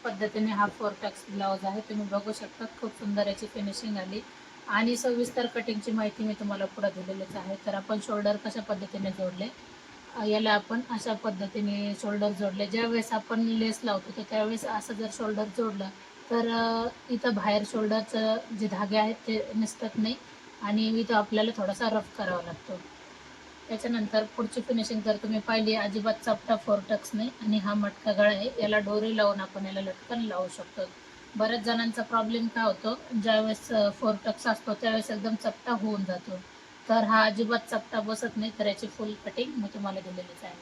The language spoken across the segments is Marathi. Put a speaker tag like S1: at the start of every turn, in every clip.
S1: पद्धतीने हा 4 टक्स ब्लाउज आहे. तुम्ही बघू शकता खूप सुंदर याची फिनिशिंग आली आणि सविस्तर कटिंगची माहिती मी तुम्हाला पुढे दिलेलीच आहे. तर आपण शोल्डर कशा पद्धतीने जोडले, याला आपण अशा पद्धतीने शोल्डर जोडले. ज्यावेळेस आपण लेस लावतो तर त्यावेळेस असं जर शोल्डर जोडलं तर इथं बाहेर शोल्डरचं जे धागे आहेत ते निसटत नाही आणि इथं आपल्याला थोडासा रफ करावा लागतो. त्याच्यानंतर पुढची फिनिशिंग जर तुम्ही पाहिली, अजिबात चपटा 4 टक्स नाही आणि हा मटका गळा आहे. याला डोरी लावून आपण याला लटकन लावू शकतो. बऱ्याच जणांचा प्रॉब्लेम काय होतो, ज्यावेळेस 4 टक्स असतो त्यावेळेस एकदम चपटा होऊन जातो. तर हा अजिबात चपटा बसत नाही. तर याची फुल कटिंग मी तुम्हाला दिलेलीच आहे.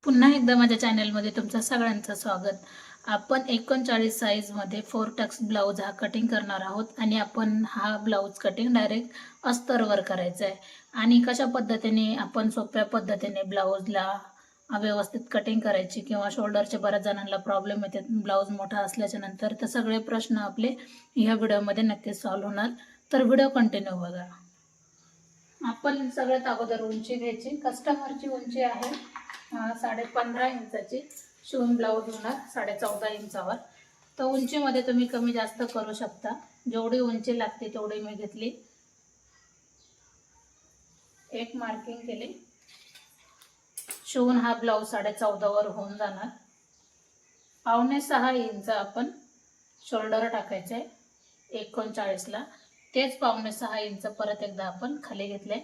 S1: पुन्हा एकदा माझ्या चॅनलमध्ये तुमचं सगळ्यांचं स्वागत. आपण 39 साईजमध्ये 4 टक्स ब्लाऊज हा कटिंग करणार आहोत आणि आपण हा ब्लाऊज कटिंग डायरेक्ट अस्तरवर करायचा आहे. आणि कशा पद्धतीने आपण सोप्या पद्धतीने ब्लाऊजला व्यवस्थित कटिंग करायची किंवा शोल्डरचे बऱ्याच जणांना प्रॉब्लेम येतात ब्लाऊज मोठा असल्याच्या नंतर, तर सगळे प्रश्न आपले ह्या व्हिडिओमध्ये नक्कीच सॉल्व्ह होणार. तर व्हिडिओ कंटिन्यू बघा. आपण सगळ्यात अगोदर उंची घ्यायची. कस्टमरची उंची आहे 15.5 इंचाची. शिवून ब्लाऊज होणार 14.5 इंचावर. तर उंचीमध्ये तुम्ही कमी जास्त करू शकता. जेवढी उंची लागते तेवढी मी घेतली. एक मार्किंग केली. शिवून हा ब्लाऊज 14.5 वर होऊन जाणार. 5.6 इंच आपण शोल्डर टाकायचे 39 ला. तेच 5.6 इंच परत एकदा आपण खाली घेतले.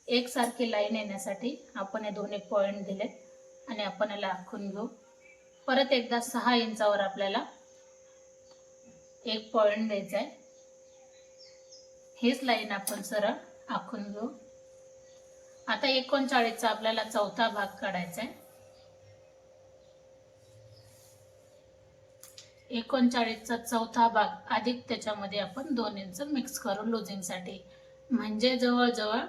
S1: एकसारखी लाईन येण्यासाठी आपण हे दोन्ही पॉइंट दिलेत आणि आपण याला आखून घेऊ. परत एकदा 6 इंचावर आपल्याला एक पॉइंट द्यायचा आहे. हीच लाईन आपण सरळ आखून घेऊ. आता 39 चा आपल्याला चौथा भाग काढायचा आहे. 39 चा चौथा भाग अधिक त्याच्यामध्ये आपण 2 इंच मिक्स करू लुजिंगसाठी. म्हणजे जवळजवळ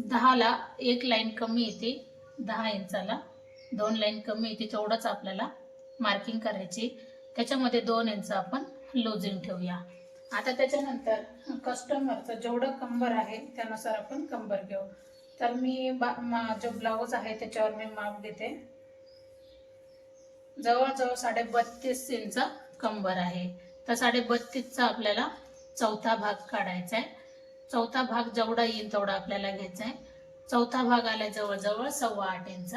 S1: 10 ला एक लाईन कमी येते. 10 इंचाला 2 लाईन कमी येते. तेवढंच आपल्याला मार्किंग करायची. त्याच्यामध्ये 2 इंच आपण लुजिंग ठेवूया. आता त्याच्यानंतर कस्टमरचं जेवढं कंबर आहे त्यानुसार आपण कंबर घेऊ. तर मी जो ब्लाऊज आहे त्याच्यावर मी माप घेते. जवळजवळ 32.5 इंच कंबर आहे. तर 32.5 चा आपल्याला चौथा भाग काढायचा आहे. चौथा भाग जेवढा येईल तेवढा आपल्याला घ्यायचा आहे. चौथा भाग आला जवळजवळ 8.25 इंच.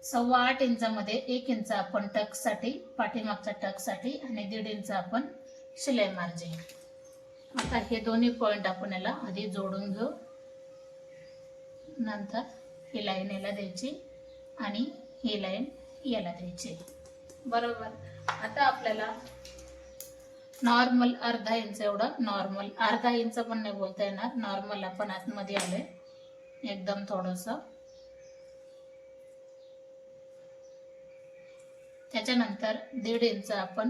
S1: 8.25 इंचामध्ये 1 इंच आपण टक्ससाठी, पाठीमागच्या टक्ससाठी आणि 1.5 इंच आपण शिलाई मार्जिन. आता हे दोन्ही पॉइंट आपण याला आधी जोडून घेऊ. नंतर ही लाईन याला द्यायची आणि ही लाईन याला द्यायची. बरोबर. आता आपल्याला नॉर्मल अर्धा इंच एवढं, नॉर्मल अर्धा इंच पण नाही बोलता येणार, नॉर्मल आपण आतमध्ये आलोय एकदम थोडंसं. त्याच्यानंतर 1.5 इंच आपण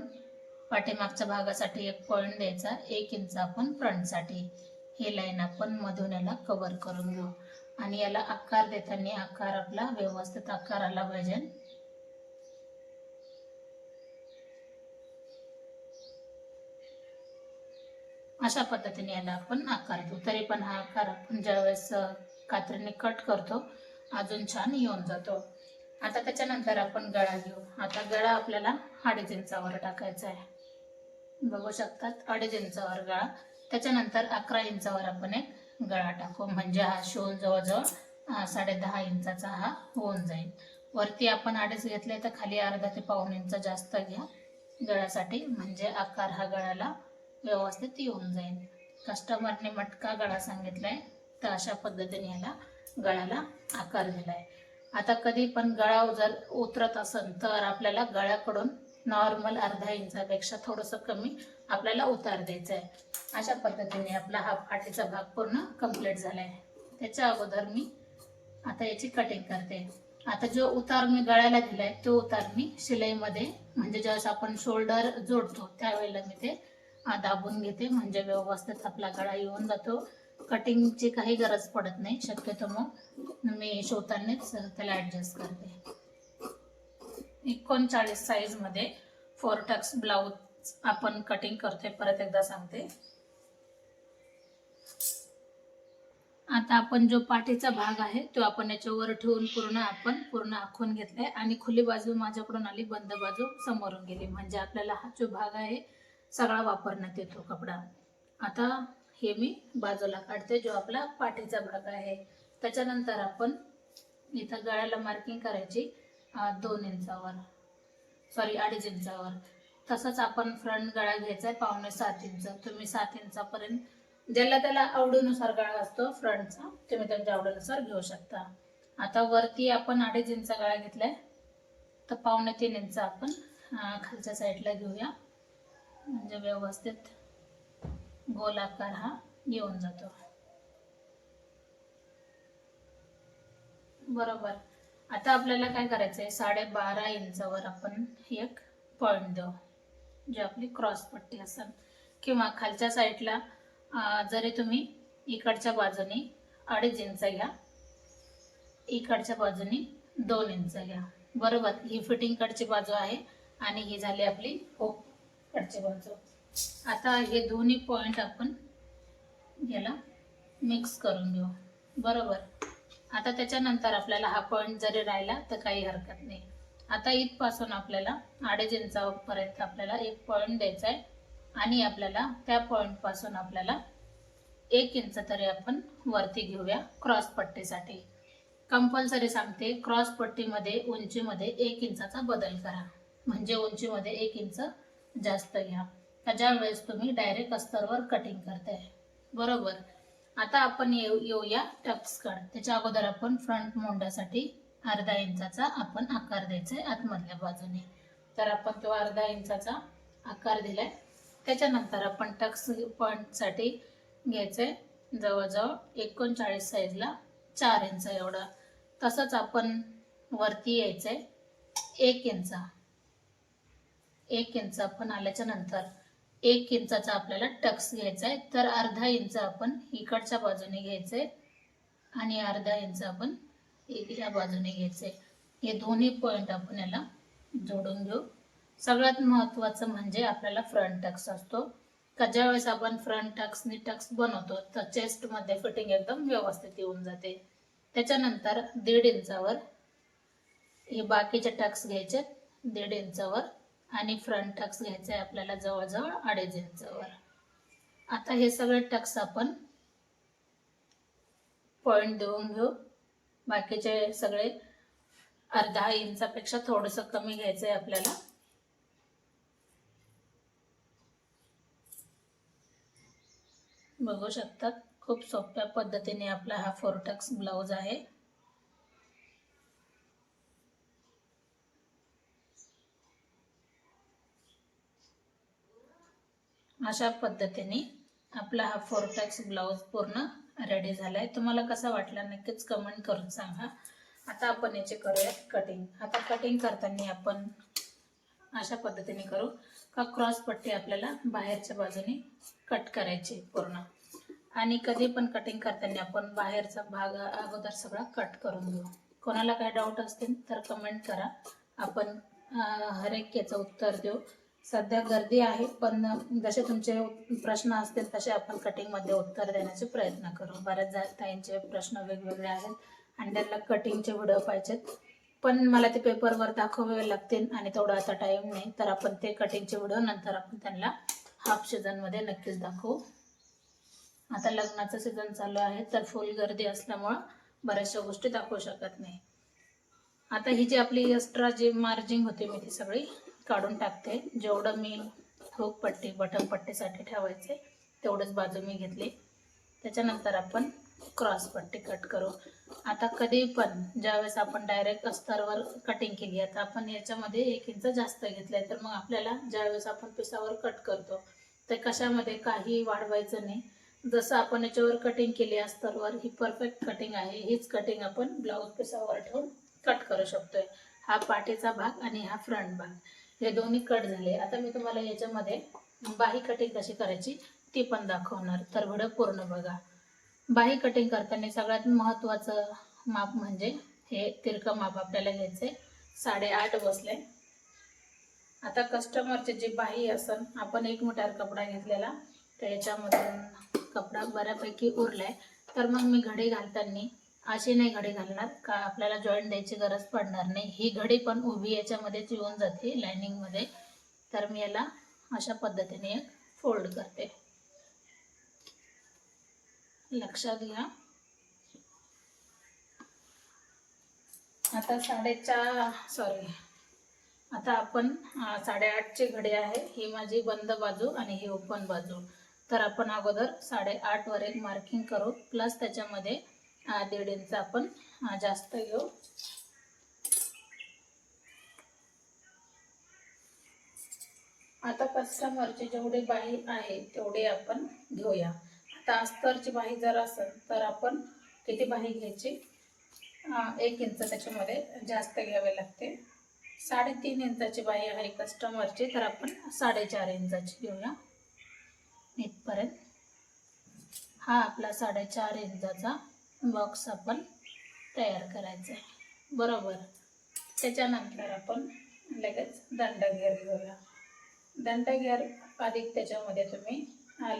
S1: पाठीमागच्या भागासाठी एक पॉइंट द्यायचा. 1 इंच आपण फ्रंटसाठी. ही लाईन आपण मधून याला कव्हर करून घेऊ आणि याला आकार देताना आकार आपला व्यवस्थित आकार आला पाहिजे. अशा पद्धतीने याला आपण आकार देऊ. तरी पण हा आकार आपण ज्यावेळेस कात्रीने कट करतो अजून छान येऊन जातो. आता त्याच्यानंतर आपण गळा घेऊ. आता गळा आपल्याला 2.5 इंचावर टाकायचा आहे. बघू शकतात 2.5 इंचावर गळा. त्याच्यानंतर 11 इंचावर आपण एक गळा टाकू. म्हणजे हा शिवून जवळजवळ 10.5 इंचाचा हा होऊन जाईल. वरती आपण 2.5 घेतले तर खाली अर्धा ते पाऊण इंच जास्त घ्या गळ्यासाठी, म्हणजे आकार हा गळ्याला व्यवस्थित येऊन जाईल. कस्टमरने मटका गळा सांगितलाय तर अशा पद्धतीने याला गळ्याला आकार दिलाय. आता कधी पण गळा जर उतरत असेल तर आपल्याला गळ्याकडून नॉर्मल अर्धा इंचापेक्षा थोडंसं कमी आपल्याला उतार द्यायचा आहे. अशा पद्धतीने आपला हा पाठीचा भाग पूर्ण कंप्लीट झालाय. त्याच्या अगोदर मी आता याची कटिंग करते. आता जो उतार मी गळ्याला दिलाय तो उतार मी शिलाईमध्ये, म्हणजे ज्यावेळेस आपण शोल्डर जोडतो त्यावेळेला मी ते दाबून घेते, म्हणजे व्यवस्थित आपला गळा येऊन जातो. कटिंगची काही गरज पडत नाही. शक्यतो मग मी शिवतानाच त्याला ॲडजस्ट करते. 39 साईजमध्ये 4 टक्स ब्लाऊज आपण कटिंग करते. परत एकदा सांगते. आता आपण जो पाठीचा भाग आहे तो आपण याच्यावर ठेवून पूर्ण आखून घेतलाय आणि खुली बाजू माझ्याकडून आली, बंद बाजू समोरून गेली, म्हणजे आपल्याला हा जो भाग आहे सगळा वापरण्यात येतो कपडा. आता हे मी बाजूला काढते जो आपला पाठीचा भाग आहे. त्याच्यानंतर आपण इथं गळ्याला मार्किंग करायची 2 इंचावर, सॉरी 2.5 इंचावर. तसंच आपण फ्रंट गळा घ्यायचा आहे 5.5 इंच. तुम्ही 7 इंचापर्यंत, ज्याला त्याला आवडीनुसार गळा असतो फ्रंटचा, तुम्ही त्यांच्या आवडीनुसार घेऊ शकता. आता वरती आपण 2.5 इंच गळा घेतलाय, तर 2.25 इंच आपण खालच्या साईडला घेऊया, म्हणजे व्यवस्थित गोलाकार हा येऊन जातो. बरोबर. आता आपल्याला काय करायचं आहे, 12.5 इंचावर आपण एक पॉईंट देऊ, जी आपली क्रॉस पट्टी असेल, किंवा खालच्या साईडला जरी तुम्ही इकडच्या बाजूने 2.5 इंच घ्या, इकडच्या बाजूने 2 इंच घ्या. बरोबर. ही फिटिंग कडची बाजू आहे आणि ही झाली आपली हुक कडची बाजू. आता हे दोन्ही पॉइंट आपण याला मिक्स करून घेऊ. बरोबर. आता त्याच्यानंतर आपल्याला हा पॉइंट जरी राहिला तर काही हरकत नाही. आता इथपासून आपल्याला 2.5 इंचापर्यंत आपल्याला एक पॉइंट द्यायचा आहे आणि आपल्याला त्या पॉइंट पासून आपल्याला 1 इंच तरी आपण वरती घेऊया क्रॉस पट्टीसाठी. कंपल्सरी सांगते, क्रॉस पट्टीमध्ये उंचीमध्ये 1 इंचाचा बदल करा, म्हणजे उंचीमध्ये 1 इंच जास्त घ्या, ज्या वेळेस तुम्ही डायरेक्ट अस्तरवर कटिंग करताय. बरोबर. आता आपण येऊया टक्स कड. त्याच्या अगोदर आपण फ्रंट मोंडासाठी 1/2 इंचाचा आपण आकार द्यायचा आहे आतमधल्या बाजूने. तर आपण तो 1/2 इंचाचा आकार दिलाय. त्याच्यानंतर आपण टक्स पॉइंटसाठी घ्यायचंय जवळजवळ 39 साईजला 4 इंच एवढा. तसंच आपण वरती यायचंय 1 इंच. 1 इंच आपण आल्याच्या नंतर 1 इंचाचा आपल्याला टक्स घ्यायचा आहे, तर 1/2 इंच आपण इकडच्या बाजूने घ्यायचंय आणि 1/2 इंच आपण या बाजूने घ्यायचंय. हे दोन्ही पॉइंट आपण याला जोडून घेऊ. सगळ्यात महत्त्वाचं म्हणजे आपल्याला फ्रंट टक्स असतो, का ज्यावेळेस आपण फ्रंट टक्सनी टक्स बनवतो तर चेस्टमध्ये फिटिंग एकदम व्यवस्थित येऊन जाते. त्याच्यानंतर 1.5 इंचावर हे बाकीचे टक्स घ्यायचे 1.5 इंचावर आणि फ्रंट टक्स घ्यायचे आपल्याला जवळजवळ 2.5 इंचावर. आता हे सगळे टक्स आपण पॉइंट देऊन घेऊ. बाकीचे सगळे 1/2 इंचापेक्षा थोडंसं कमी घ्यायचं आहे आपल्याला. बघू शकतात, खूप सोप्या पद्धतीने आपला हा 4 टक्स ब्लाउज आहे. अशा पद्धतीने आपला हा 4 टक्स ब्लाउज पूर्ण रेडी झालाय. तुम्हाला कसा वाटला नक्कीच कमेंट करून सांगा. आता आपण याचे करूया कटिंग. आता कटिंग करताना आपण अशा पद्धतीने करू का क्रॉस पट्टी आपल्याला बाहेरच्या बाजूने कट करायची पूर्ण, आणि कधी पण कटिंग करताना आपण बाहेरचा भाग अगोदर सगळा कट करून घेऊ. कोणाला काही डाऊट असतील तर कमेंट करा, आपण हर एक याचं उत्तर देऊ. सध्या गर्दी आहे, पण जसे तुमचे प्रश्न असतील तसे आपण कटिंगमध्ये उत्तर देण्याचे प्रयत्न करू. बऱ्याच ताईंचे प्रश्न वेगवेगळे आहेत आणि त्यांना कटिंगचे व्हिडिओ पाहिजेत, पण मला ते पेपरवर दाखवावे लागतील आणि तेवढा आता टाईम नाही, तर आपण ते कटिंगचे व्हिडिओ नंतर आपण त्यांना हाफ सीझनमध्ये नक्कीच दाखवू. आता लग्नाचं सीझन चालू आहे तर फुल गर्दी असल्यामुळं बऱ्याचशा गोष्टी दाखवू शकत नाही. आता ही जी आपली एक्स्ट्रा जी मार्जिंग होती मी ती सगळी काढून टाकते. जेवढं मी हुक पट्टी बटन पट्टीसाठी ठेवायचे तेवढंच बाजू मी घेतली. त्याच्यानंतर आपण क्रॉस पट्टी कट करू. आता कधी पण ज्यावेळेस आपण डायरेक्ट अस्तरवर कटिंग केली, आता आपण याच्यामध्ये 1 इंच जास्त घेतलंय, तर मग आपल्याला ज्यावेळेस आपण पिसावर कट करतो तर कशामध्ये काही वाढवायचं नाही. जसं आपण याच्यावर कटिंग केली अस्तरवर, ही परफेक्ट कटिंग आहे. हीच कटिंग आपण ब्लाऊज पिसावर ठेवून कट करू शकतोय. हा पाठीचा भाग आणि हा फ्रंट भाग हे दोन्ही कट झाले. आता मी तुम्हाला याच्यामध्ये बाही कटिंग कशी करायची ती पण दाखवणार, तर व्हिडिओ पूर्ण बघा. बाही कटिंग करताना सगळ्यात महत्त्वाचं माप म्हणजे हे तिरकं माप आपल्याला घ्यायचे 8.5 बसले. आता कस्टमरची जी बाही असेल, आपण 1 मीटर कपडा घेतलेला तर याच्यामधून कपडा बऱ्यापैकी उरलाय, तर मग मी घडी घालताना अशी नाही घडी घालणार का आपल्याला जॉईंट द्यायची गरज पडणार नाही. ही घडी पण उभी याच्यामध्येच येऊन जाते लायनिंगमध्ये. तर मी याला अशा पद्धतीने एक फोल्ड करते. लक्षात घ्या. आता आता आपण 8.5ची घडी आहे. ही माझी बंद बाजू आणि ही ओपन बाजू. तर आपण अगोदर 8.5 वर एक मार्किंग करू, प्लस त्याच्यामध्ये 1.5 इंच आपण जास्त घेऊ. आता कस्टमरची जेवढी बाही आहे तेवढी आपण घेऊया. आता अस्तरची बाही जर असेल तर आपण किती बाही घ्यायची, 1 इंच त्याच्यामध्ये जास्त घ्यावे लागते. 3.5 इंचाची बाही आहे कस्टमरची, तर आपण 4.5 इंचाची घेऊया इथपर्यंत. हा आपला 4.5 इंचाचा बॉक्स आपण तयार करायचा आहे, बरोबर. त्याच्यानंतर आपण लगेच दंडघेर घेऊया. दंडघेर अधिक त्याच्यामध्ये तुम्ही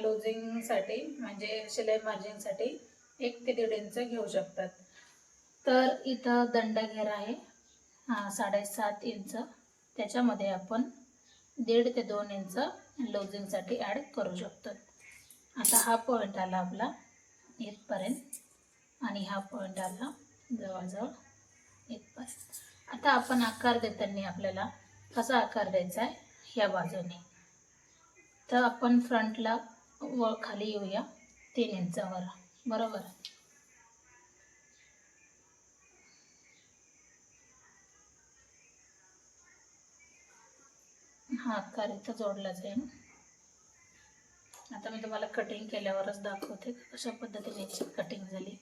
S1: लूजिंगसाठी म्हणजे शिलाई मार्जिनसाठी 1 ते 1.5 इंच घेऊ शकतात. तर इथं दंडघेर आहे 7.5 इंच. त्याच्यामध्ये आपण 1.5 ते 2 इंच लूजिंगसाठी ॲड करू शकतो. आता हा पॉईंट आला आपला इथपर्यंत आणि हा पॉईंट आला जवळजवळ इथपर्यंत. आता आपण आकार देताना आपल्याला कसा आकार द्यायचा आहे, ह्या बाजूने. तर आपण फ्रंटला वर खाली येऊया 3 इंचावर, बरोबर. हा आकार इथं जोडला जाईल. आता मी तुम्हाला कटिंग केल्यावरच दाखवते कशा पद्धतीने याची कटिंग झाली.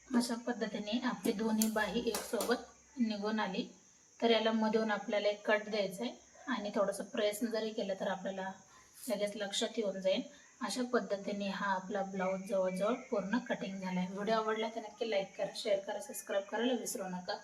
S1: अशा पद्धतीने आपली दोन्ही बाही एक सोबत निघून आली. तर याला मधून आपल्याला एक कट द्यायचा आहे आणि थोडंसं प्रेस जरी केलं तर आपल्याला लगेच लक्षात येऊन जाईल. अशा पद्धतीने हा आपला ब्लाऊज जवळजवळ पूर्ण कटिंग झाला आहे. व्हिडिओ आवडला तर नक्की लाईक करा, शेअर करा, सबस्क्राईब करायला विसरू नका.